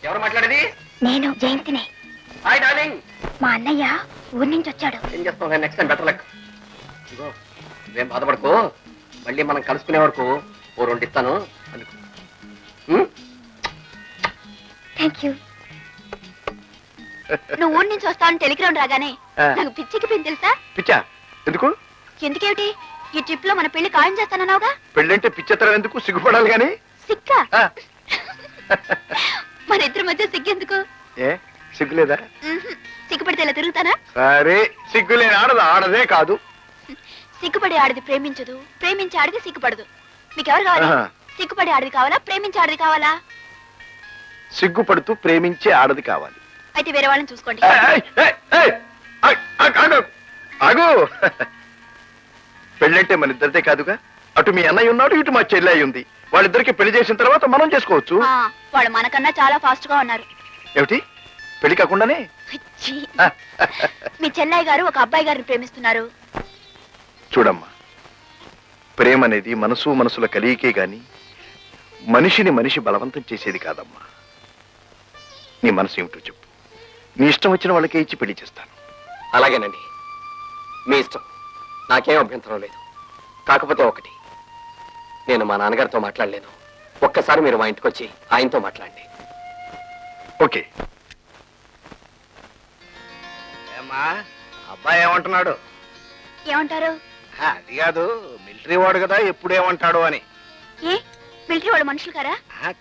ఎవరు మాట్లాడేది? నేను జయంతిని. Hi darling. మా అన్నయ్య ఊరి నుంచి వచ్చాడు. ఏం చేస్తాం, నెక్స్ట్ టైం బెటర్ లక్. ఇదిగో నువ్వేం బాధపడుకో, మళ్ళీ మనం కలుసుకునే వరకు ఓ 2 ఇస్తాను. Thank you. నువ్వు ఊరి నుంచి వస్తావని టెలిగ్రామ్ రాగానే నాకు పిచ్చికిపోయింది తెలుసా? పిచ్చా? ఎందుకు? ఎందుకేమిటి, ఈ ట్రిప్ లో మన పెళ్లి ఖాయం చేస్తానన్నావుగా. పెళ్ళంటే పిచ్చెత్తరం ఎందుకు? సిగ్గుపడాలి గాని. సిక్కా? మన ఇద్దరి మధ్య సిగ్గెందుకు? ఏ సిగ్గులేదా? సిగ్గుపడితే ఇలా తిరుగుతానా? సరే, సిగ్గులేని ఆడదు ఆడదే కాదు. సిగ్గుపడే ఆడది ప్రేమించదు, ప్రేమించే ఆడది సిగ్గుపడదు. మీకెవరు కావాలి? సిగ్గుపడే ఆడది కావాలా, ప్రేమించే ఆడది కావాలా? సిగ్గుపడుతూ ప్రేమించే ఆడది కావాలి. అయితే వేరే వాళ్ళని చూసుకోండి. ఆగు. పెళ్ళంటే మన ఇద్దరిదే కాదుగా. అటు మీ అన్నయ్య ఉన్నాడు, ఇటు మా చెల్లి ఉంది. వాళ్ళిద్దరికి పెళ్లి చేసిన తర్వాత మనం చేసుకోవచ్చు. వాళ్ళు మనకన్నా చాలా ఫాస్ట్ గా ఉన్నారు. ఏమిటి, పెళ్లి కాకుండానే? మీ చెల్లయ్య గారు ఒక అబ్బాయి గారిని ప్రేమిస్తున్నారు. చూడమ్మా, ప్రేమ అనేది మనసుల కలియికే గాని మనిషిని మనిషి బలవంతం చేసేది కాదమ్మా. నీ మనసు ఏమిటో చెప్పు, నీ ఇష్టం వచ్చిన వాళ్ళకే ఇచ్చి పెళ్లి చేస్తాను. అలాగేనండి, మీ ఇష్టం, నాకేం అభ్యంతరం లేదు. కాకపోతే ఒకటి, నేను మా నాన్నగారితో మాట్లాడలేను. ఒక్కసారి మీరు మా ఇంటికి వచ్చి ఆయనతో మాట్లాడండి. ఓకే. ఏమ్మా, అబ్బాయి ఏమంటున్నాడు? ఏమంటారు? అది కాదు, మిలిటరీ వాడు కదా, ఎప్పుడు ఏమంటాడు అని. ఏ మిలిటరీ వాళ్ళు మనుషులు కారా?